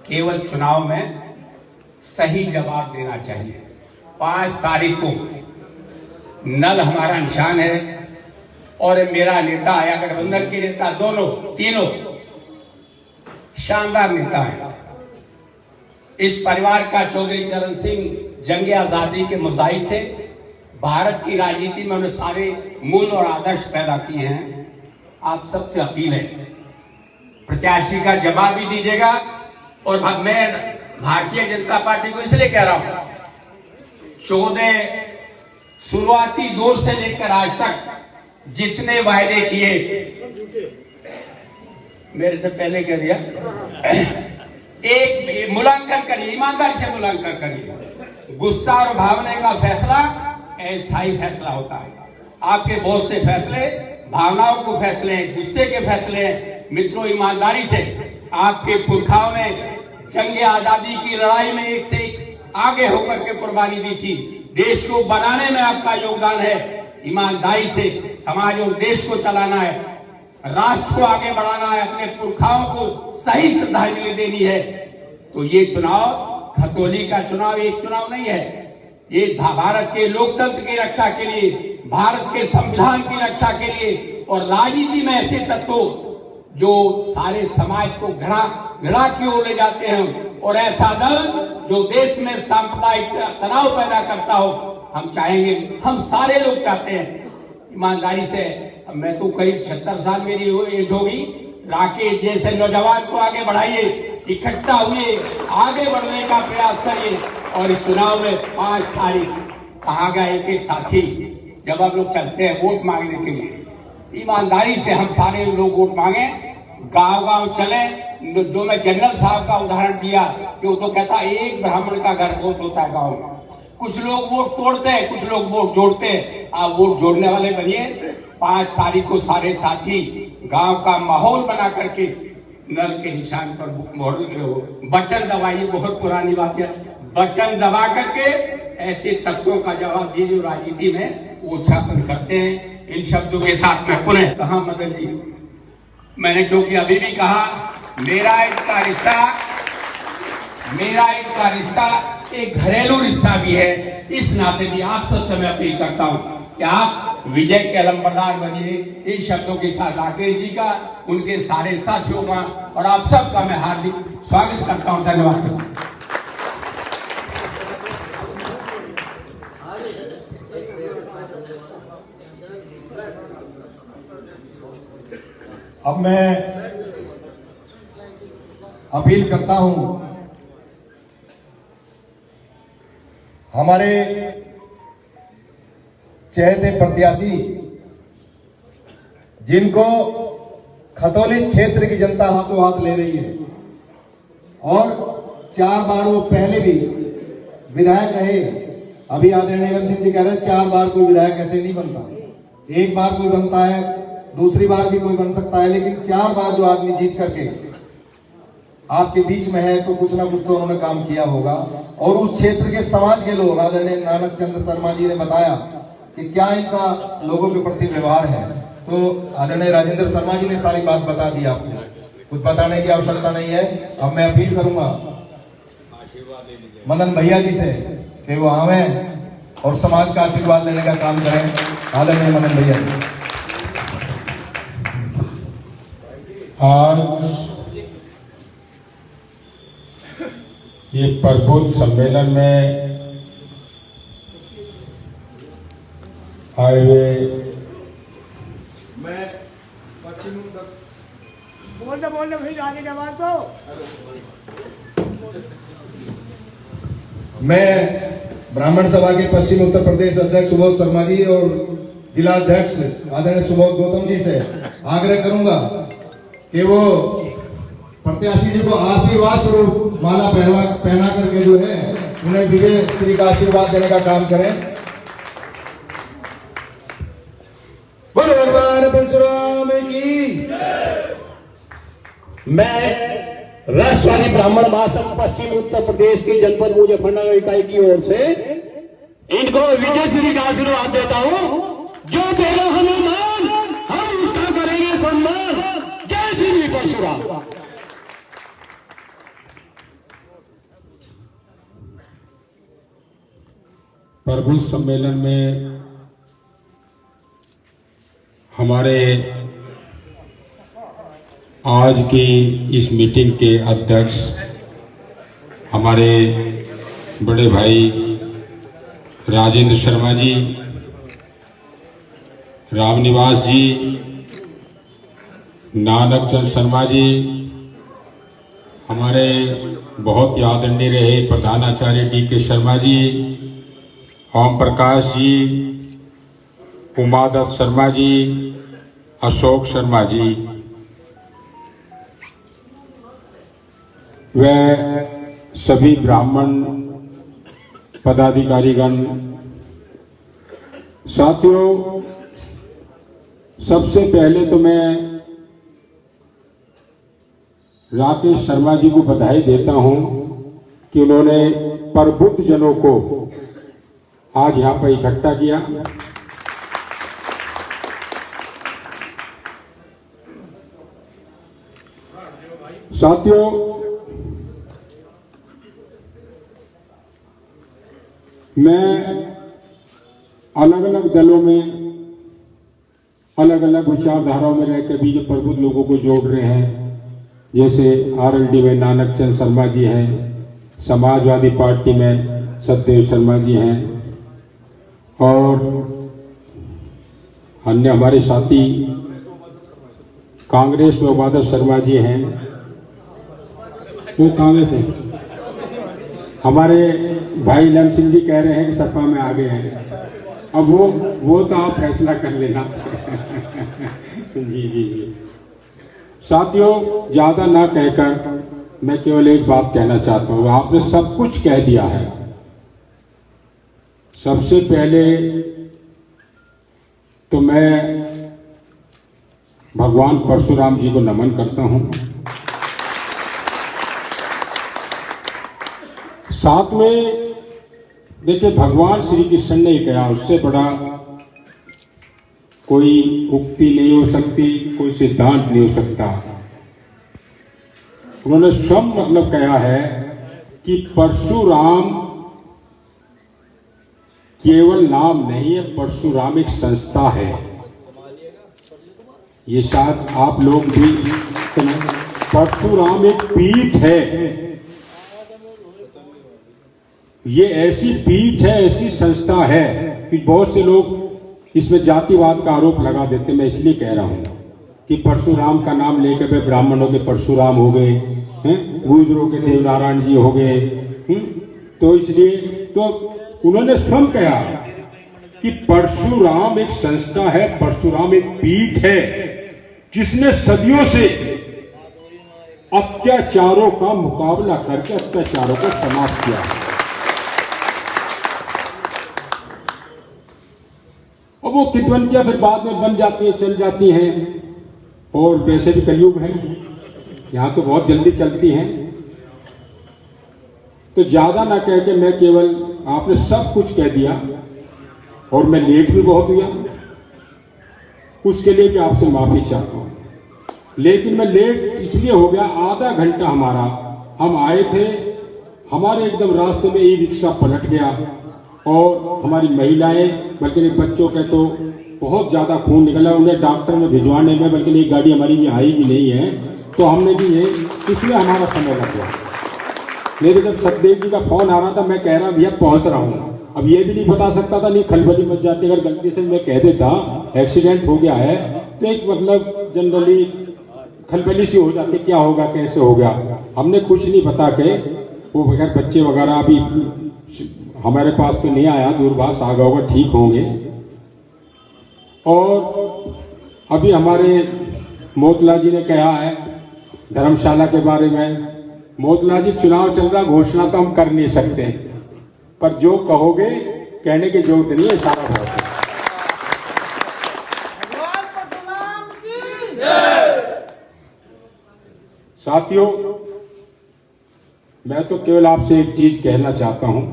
केवल चुनाव में सही जवाब देना चाहिए। 5 तारीख को नल हमारा निशान है और मेरा नेता या गठबंधन के नेता दोनों तीनों शानदार नेता हैं। इस परिवार का चौधरी चरण सिंह जंग आजादी के मुजाहिद थे। भारत की राजनीति में उन्होंने सारे मूल और आदर्श पैदा किए हैं। आप सबसे अपील है, प्रत्याशी का जवाब भी दीजिएगा। और मैं भारतीय जनता पार्टी को इसलिए कह रहा हूं, 14 शुरुआती दौर से लेकर आज तक जितने वायदे किए, मेरे से पहले कह दिया, एक मूल्यांकन करिए, ईमानदारी से मूल्यांकन करिए। गुस्सा और भावना का फैसला अस्थायी फैसला होता है। आपके बहुत से फैसले भावनाओं को फैसले, गुस्से के फैसले। मित्रों, ईमानदारी से आपके पुरखाओं ने जंग आजादी की लड़ाई में एक से एक आगे होकर के कुर्बानी दी थी। देश को बनाने में आपका योगदान है। ईमानदारी से समाज और देश को चलाना है, राष्ट्र को आगे बढ़ाना है, अपने पुरखाओं को सही श्रद्धांजलि देनी है। तो ये चुनाव खतौली का चुनाव एक चुनाव नहीं है। ये भारत के लोकतंत्र की रक्षा के लिए, भारत के संविधान की रक्षा के लिए और राजनीति में ऐसे तत्वों जो सारे समाज को घृणा की ओर ले जाते हैं और ऐसा दल जो देश में सांप्रदायिक तनाव पैदा करता हो, हम चाहेंगे, हम सारे लोग चाहते हैं ईमानदारी से। मैं तो करीब 76 साल मेरी एज होगी। राकेश जैसे नौजवान को आगे बढ़ाइए, इकट्ठा हुए आगे बढ़ने का प्रयास करिए। और इस चुनाव में 5 तारीख कहा गया, एक एक साथी जब हम लोग चलते हैं वोट मांगने के लिए, ईमानदारी से हम सारे लोग वोट मांगे, गांव-गांव चले। जो मैं जनरल साहब का उदाहरण दिया कि वो तो कहता एक ब्राह्मण का घर बहुत होता है गाँव में। कुछ लोग वोट तोड़ते हैं, कुछ लोग वोट जोड़ते हैं। आप वोट जोड़ने वाले बनिए। 5 तारीख को सारे साथी गांव का माहौल बना करके नल के निशान पर बटन दबाइए। बहुत पुरानी बात है, बटन दबा करके ऐसे तत्वों का जवाब दिए जो राजनीति में ओछापन करते हैं। इन शब्दों के साथ मैं पुनः कहा, मदन जी, मैंने क्योंकि अभी भी कहा, मेरा इनका रिश्ता एक घरेलू रिश्ता भी है। इस नाते भी आप सबसे मैं अपील करता हूं कि आप विजय के अलंबरदार बनिए। इन शब्दों के साथ राकेश जी का, उनके सारे साथियों का और आप सबका मैं हार्दिक स्वागत करता हूं। धन्यवाद। अब मैं अपील करता हूं हमारे चहेते प्रत्याशी जिनको खतौली क्षेत्र की जनता हाथों हाथ ले रही है और 4 बार वो पहले भी विधायक रहे। अभी आदरणीय नीलम सिंह जी कह रहे हैं 4 बार कोई विधायक ऐसे नहीं बनता। 1 बार कोई बनता है, दूसरी बार भी कोई बन सकता है, लेकिन 4 बार जो आदमी जीत करके आपके बीच में है तो कुछ ना कुछ तो उन्होंने काम किया होगा। और उस क्षेत्र के समाज के लोग, आदरणीय नानक चंद्र शर्मा जी ने बताया कि क्या इनका लोगों के प्रति व्यवहार है, तो आदरणीय राजेंद्र शर्मा जी ने सारी बात बता दी। आपको कुछ बताने की आवश्यकता नहीं है। अब मैं अपील करूंगा मदन भैया जी से कि वो आवे और समाज का आशीर्वाद लेने का काम करें। आदरणीय मदन भैया जी। आज ये प्रबुद्ध सम्मेलन में आए हुए मैं पश्चिम बोल भाई आगे जवाब दो। मैं ब्राह्मण सभा के पश्चिम उत्तर प्रदेश अध्यक्ष सुबोध शर्मा जी और जिला अध्यक्ष आदरणीय सुबोध गौतम जी से आग्रह करूंगा कि वो प्रत्याशी जी को आशीर्वाद स्वरूप माला पहना करके जो है उन्हें विजय श्री का आशीर्वाद देने का काम करें। बोलो भगवान परशुराम की। मैं राष्ट्रवादी ब्राह्मण महासंघ पश्चिम उत्तर प्रदेश की जनपद मुजफ्फरनगर इकाई की ओर से इनको विजय श्री का आशीर्वाद देता हूं। जो देगा हमें मान, हम उसका करेंगे सम्मान। जय श्री परशुराम। प्रबुद्ध सम्मेलन में हमारे आज की इस मीटिंग के अध्यक्ष हमारे बड़े भाई राजेंद्र शर्मा जी, रामनिवास जी, नानक चंद शर्मा जी, हमारे बहुत आदरणीय रहे प्रधानाचार्य डी.के. शर्मा जी, ओम प्रकाश जी, उमादत्त शर्मा जी, अशोक शर्मा जी, व सभी ब्राह्मण पदाधिकारीगण, साथियों, सबसे पहले तो मैं राकेश शर्मा जी को बधाई देता हूं कि उन्होंने प्रबुद्ध जनों को आज यहां पर इकट्ठा किया। साथियों, मैं अलग अलग दलों में अलग अलग विचारधाराओं में रहकर भी जो प्रबुद्ध लोगों को जोड़ रहे हैं, जैसे आरएलडी में नानक चंद शर्मा जी हैं, समाजवादी पार्टी में सतदेव शर्मा जी हैं, और अन्य हमारे साथी कांग्रेस में उमादत्त शर्मा जी हैं, वो कांग्रेस है। हमारे भाई लम सिंह जी कह रहे हैं कि सपा में आ गए हैं। अब वो तो आप फैसला कर लेना। जी जी जी। साथियों, ज्यादा ना कहकर मैं केवल एक बात कहना चाहता हूं। आपने सब कुछ कह दिया है। सबसे पहले तो मैं भगवान परशुराम जी को नमन करता हूं। साथ में देखिए, भगवान श्री कृष्ण ने कहा, उससे बड़ा कोई उक्ति नहीं हो सकती, कोई सिद्धांत नहीं हो सकता। उन्होंने स्वयं मतलब कहा है कि परशुराम केवल नाम नहीं है, परशुराम एक संस्था है। ये शायद आप लोग भी सुने। परशुराम एक पीठ है। ये ऐसी पीठ है, ऐसी संस्था है कि बहुत से लोग इसमें जातिवाद का आरोप लगा देते। मैं इसलिए कह रहा हूं कि परशुराम का नाम लेकर वे ब्राह्मणों के परशुराम हो गए, गुर्जरों के देवनारायण जी हो गए। तो इसलिए तो उन्होंने स्वयं कहा कि परशुराम एक संस्था है, परशुराम एक पीठ है, जिसने सदियों से अत्याचारों का मुकाबला करके अत्याचारों को समाप्त किया है। और वो कितवंतियां फिर बाद में बन जाती हैं, चल जाती हैं, और वैसे भी कलयुग है, यहां तो बहुत जल्दी चलती हैं। तो ज्यादा ना कह के मैं केवल, आपने सब कुछ कह दिया और मैं लेट भी बहुत हुआ, उसके लिए भी आपसे माफी चाहता हूं। लेकिन मैं लेट इसलिए हो गया, आधा घंटा हमारा, हम आए थे, हमारे एकदम रास्ते में ई रिक्शा पलट गया और हमारी महिलाएं, बल्कि बच्चों के तो बहुत ज्यादा खून निकला, उन्हें डॉक्टर में भिजवाने में, बल्कि एक गाड़ी हमारी भी आई भी नहीं है, तो हमने भी ये, इसमें हमारा समय लग गया। मेरे जब सतदेव जी का फोन आ रहा था, मैं कह रहा भैया पहुंच रहा हूँ। अब ये भी नहीं बता सकता था, नहीं खलबली मच जाती, अगर गलती से मैं कह देता एक्सीडेंट हो गया है तो एक मतलब जनरली खलबली सी हो जाती, क्या होगा कैसे हो गया। हमने कुछ नहीं बता के, वो बगैर बच्चे वगैरह अभी हमारे पास तो नहीं आया, दूरभाष आ गया होगा, ठीक होंगे। और अभी हमारे मोतला जी ने कहा है धर्मशाला के बारे में। मोतला जी, चुनाव चल रहा, घोषणा तो हम कर नहीं सकते, पर जो कहोगे कहने की जरूरत नहीं है, सारा बहुत है। साथियों, मैं तो केवल आपसे एक चीज कहना चाहता हूं।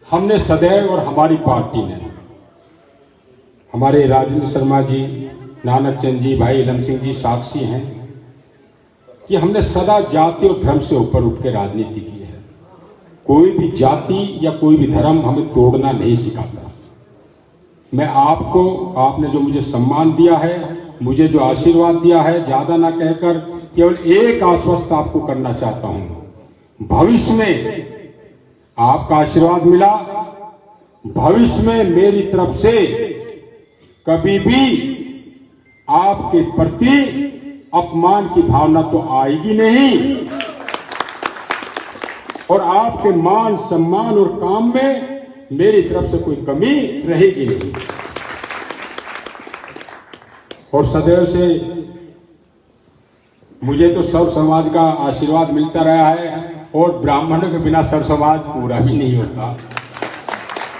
हमने सदैव, और हमारी पार्टी ने, हमारे राजेंद्र शर्मा जी, नानक चंद जी, भाई लम सिंह जी साक्षी हैं कि हमने सदा जाति और धर्म से ऊपर उठ के राजनीति की है। कोई भी जाति या कोई भी धर्म हमें तोड़ना नहीं सिखाता। मैं आपको, आपने जो मुझे सम्मान दिया है, मुझे जो आशीर्वाद दिया है, ज्यादा ना कहकर केवल एक आश्वस्त आपको करना चाहता हूं। भविष्य में आपका आशीर्वाद मिला, भविष्य में मेरी तरफ से कभी भी आपके प्रति अपमान की भावना तो आएगी नहीं, और आपके मान सम्मान और काम में मेरी तरफ से कोई कमी रहेगी नहीं। और सदैव से मुझे तो सर्व समाज का आशीर्वाद मिलता रहा है, और ब्राह्मणों के बिना सर्व समाज पूरा भी नहीं होता।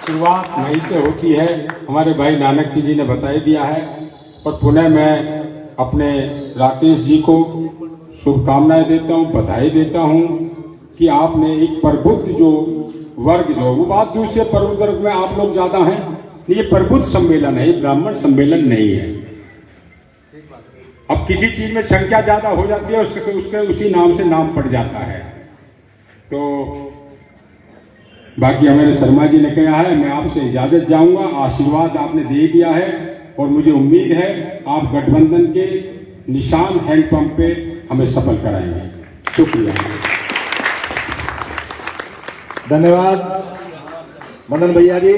शुरुआत वहीं से होती है, हमारे भाई नानक जी ने बता ही दिया है। और पुनः मैं अपने राकेश जी को शुभकामनाएं देता हूं, बधाई देता हूं कि आपने एक प्रबुद्ध जो वर्ग जो, वो बात दूसरे प्रबुद्ध वर्ग में आप लोग ज्यादा हैं, ये प्रबुद्ध सम्मेलन है, ब्राह्मण सम्मेलन नहीं है। अब किसी चीज में संख्या ज्यादा हो जाती है, उसके उसी नाम से नाम पड़ जाता है। तो बाकी हमारे शर्मा जी ने कहा है, मैं आपसे इजाजत जाऊंगा, आशीर्वाद आपने दे दिया है, और मुझे उम्मीद है आप गठबंधन के निशान हैंडपंप पे हमें सफल कराएंगे। शुक्रिया, धन्यवाद मंडन भैया जी।